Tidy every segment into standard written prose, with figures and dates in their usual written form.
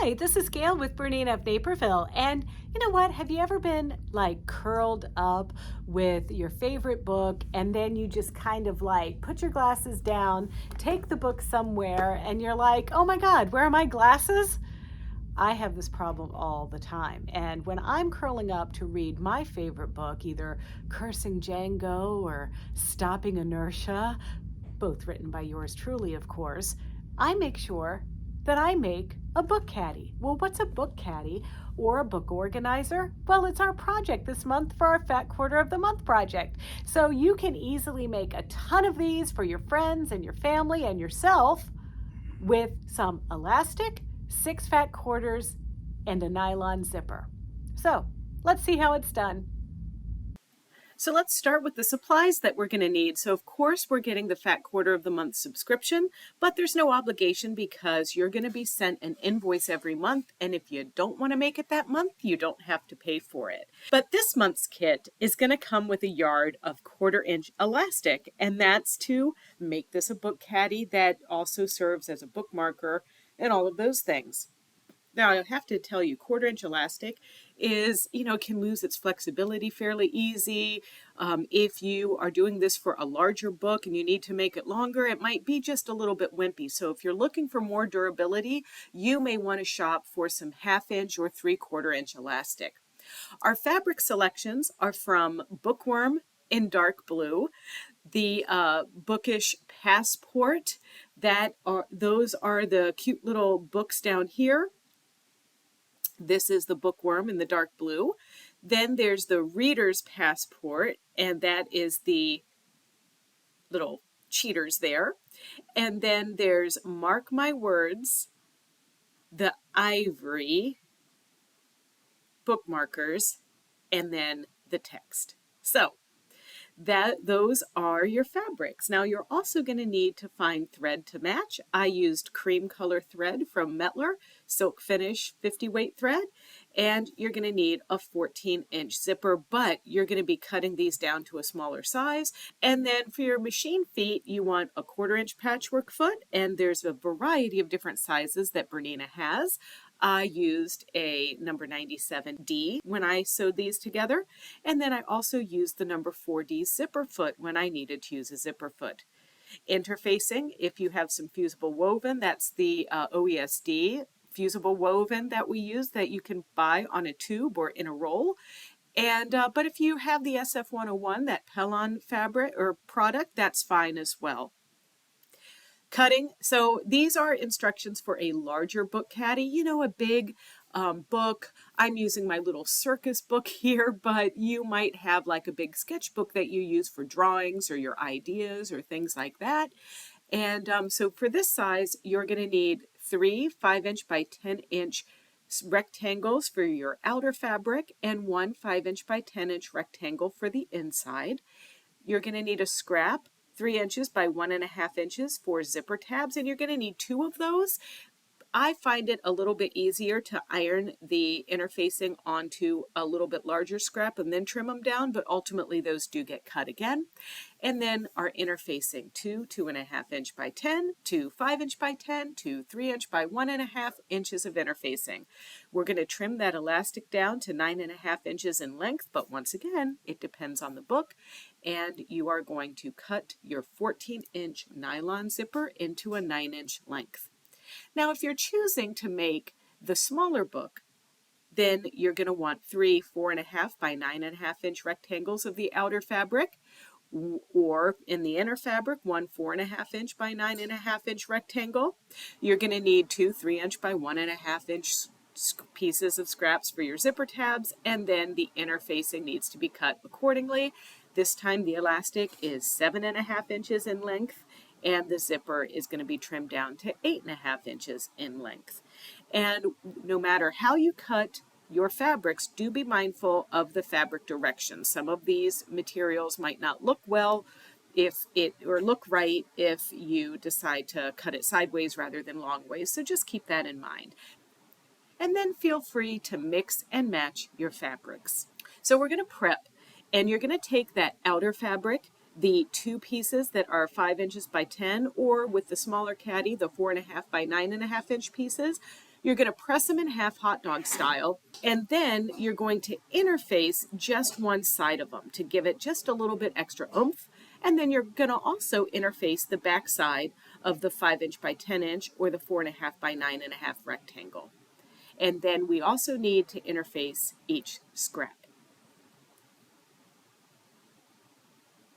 Hi, this is Gayle with BERNINA of Naperville. And you know what? Have you ever been like curled up with your favorite book and then you just kind of like put your glasses down, take the book somewhere, and you're like, oh my God, where are my glasses? I have this problem all the time. And when I'm curling up to read my favorite book, either Cursing Django or Stopping Inertia, both written by yours truly, of course, I make sure that I make a book caddy. Well, what's a book caddy or a book organizer? Well, it's our project this month for our Fat Quarter of the Month project. So you can easily make a ton of these for your friends and your family and yourself with some elastic, 6 fat quarters, and a nylon zipper. So let's see how it's done. So let's start with the supplies that we're going to need. So of course we're getting the Fat Quarter of the Month subscription, but there's no obligation because you're going to be sent an invoice every month. And if you don't want to make it that month, you don't have to pay for it. But this month's kit is going to come with a yard of 1/4-inch elastic, and that's to make this a book caddy that also serves as a bookmarker and all of those things. Now, I have to tell you, 1/4-inch elastic is, can lose its flexibility fairly easy. If you are doing this for a larger book and you need to make it longer, it might be just a little bit wimpy. So if you're looking for more durability, you may want to shop for some 1/2-inch or 3/4-inch elastic. Our fabric selections are from Bookworm in dark blue, the Bookish Passport, those are the cute little books down here. This is the Bookworm in the dark blue. Then there's the Reader's Passport, and that is the little cheaters there. And then there's Mark My Words, the ivory bookmarkers, and then the text. So those are your fabrics. Now you're also going to need to find thread to match. I used cream color thread from Metler, silk finish 50 weight thread, and you're going to need a 14-inch zipper, but you're going to be cutting these down to a smaller size. And then for your machine feet, you want a 1/4-inch patchwork foot, and there's a variety of different sizes that Bernina has. I used a number 97D when I sewed these together, and then I also used the number 4D zipper foot when I needed to use a zipper foot. Interfacing, if you have some fusible woven, that's the OESD fusible woven that we use that you can buy on a tube or in a roll. And but if you have the SF101, that Pellon fabric or product, that's fine as well. Cutting. So these are instructions for a larger book caddy, a big book. I'm using my little circus book here, but you might have like a big sketchbook that you use for drawings or your ideas or things like that. And so for this size, you're going to need 3 5-inch by 10-inch rectangles for your outer fabric and 1 5-inch by 10-inch rectangle for the inside. You're going to need a scrap, 3 inches by 1.5 inches for zipper tabs, and you're going to need 2 of those. I find it a little bit easier to iron the interfacing onto a little bit larger scrap and then trim them down, but ultimately those do get cut again. And then our interfacing, 2 2.5-inch by 10, 2 5-inch by 10, 2 3-inch by 1.5 inches of interfacing. We're going to trim that elastic down to 9.5 inches in length, but once again, it depends on the book. And you are going to cut your 14-inch nylon zipper into a 9-inch length. Now, if you're choosing to make the smaller book, then you're going to want 3 4.5 by 9.5-inch rectangles of the outer fabric, or in the inner fabric, 1 4.5-inch by 9.5-inch rectangle. You're going to need 2 3-inch by 1.5-inch pieces of scraps for your zipper tabs, and then the interfacing needs to be cut accordingly. This time the elastic is 7.5 inches in length, and the zipper is going to be trimmed down to 8.5 inches in length. And no matter how you cut your fabrics, do be mindful of the fabric directions. Some of these materials might not look well or look right if you decide to cut it sideways rather than long ways, so just keep that in mind. And then feel free to mix and match your fabrics. So we're going to prep, and you're going to take that outer fabric, the 2 pieces that are 5 inches by 10, or with the smaller caddy, the 4.5 by 9.5 inch pieces. You're going to press them in half hot dog style, and then you're going to interface just one side of them to give it just a little bit extra oomph. And then you're going to also interface the back side of the 5" by 10" or the 4.5" by 9.5" rectangle. And then we also need to interface each scrap.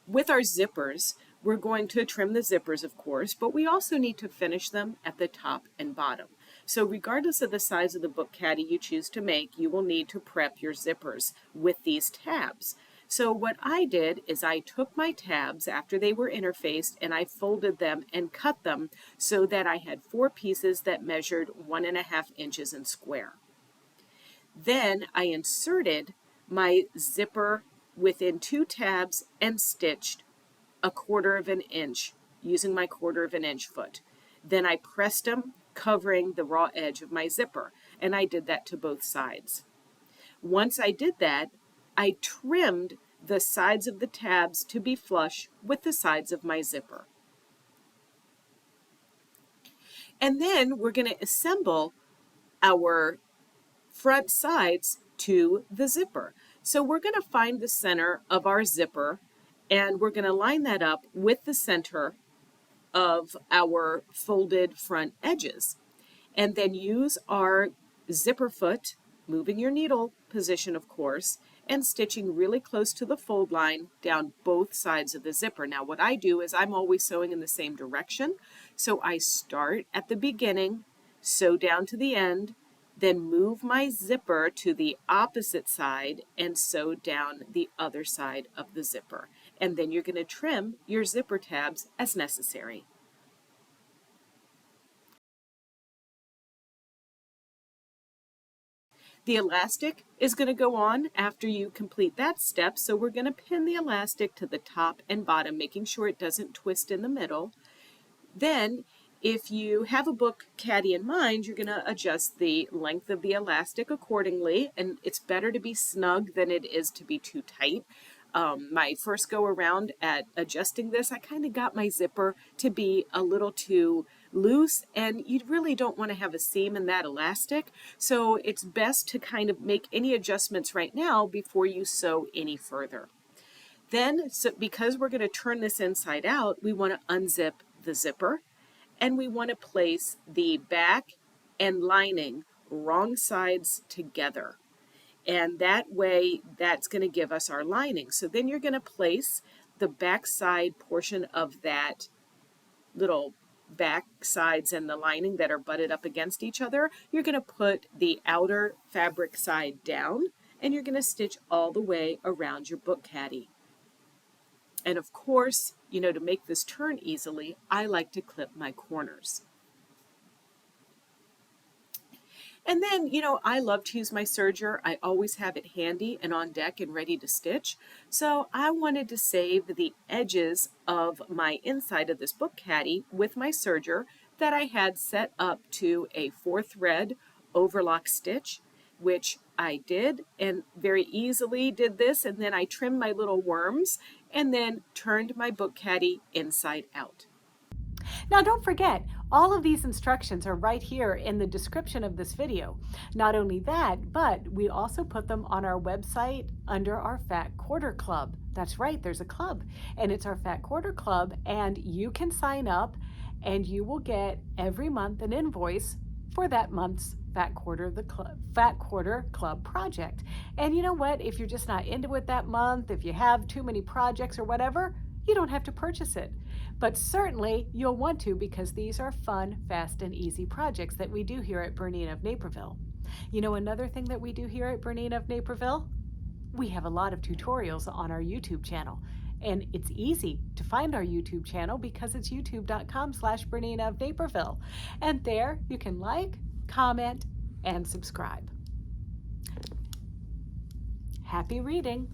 With our zippers, we're going to trim the zippers, of course, but we also need to finish them at the top and bottom. So regardless of the size of the book caddy you choose to make, you will need to prep your zippers with these tabs. So what I did is I took my tabs after they were interfaced and I folded them and cut them so that I had 4 pieces that measured 1.5 inches in square. Then I inserted my zipper within 2 tabs and stitched 1/4 inch using my 1/4 inch foot. Then I pressed them, covering the raw edge of my zipper, and I did that to both sides. Once I did that, I trimmed the sides of the tabs to be flush with the sides of my zipper. And then we're going to assemble our front sides to the zipper. So we're going to find the center of our zipper, and we're going to line that up with the center of our folded front edges. And then use our zipper foot, moving your needle position, of course, and stitching really close to the fold line down both sides of the zipper. Now what I do is I'm always sewing in the same direction. So I start at the beginning, sew down to the end, then move my zipper to the opposite side and sew down the other side of the zipper. And then you're going to trim your zipper tabs as necessary. The elastic is going to go on after you complete that step, so we're going to pin the elastic to the top and bottom, making sure it doesn't twist in the middle. Then, if you have a book caddy in mind, you're going to adjust the length of the elastic accordingly, and it's better to be snug than it is to be too tight. My first go around at adjusting this, I kind of got my zipper to be a little too loose, and you really don't want to have a seam in that elastic, so it's best to kind of make any adjustments right now before you sew any further. Then, because we're going to turn this inside out, we want to unzip the zipper, and we want to place the back and lining wrong sides together. And that way, that's going to give us our lining. So then you're going to place the back side portion of that little back sides and the lining that are butted up against each other. You're going to put the outer fabric side down, and you're going to stitch all the way around your book caddy. And of course, to make this turn easily, I like to clip my corners. And then, I love to use my serger. I always have it handy and on deck and ready to stitch. So I wanted to save the edges of my inside of this book caddy with my serger that I had set up to a 4-thread overlock stitch, which I did and very easily did this. And then I trimmed my little worms and then turned my book caddy inside out. Now don't forget, all of these instructions are right here in the description of this video. Not only that, but we also put them on our website under our Fat Quarter Club. That's right, there's a club, and it's our Fat Quarter Club, and you can sign up and you will get every month an invoice for that month's Fat Quarter Club project. And you know what? If you're just not into it that month, if you have too many projects or whatever, you don't have to purchase it. But certainly you'll want to, because these are fun, fast, and easy projects that we do here at BERNINA of Naperville. Another thing that we do here at BERNINA of Naperville, we have a lot of tutorials on our YouTube channel. And it's easy to find our YouTube channel because it's youtube.com/BERNINA of Naperville. And there you can like, comment, and subscribe. Happy reading!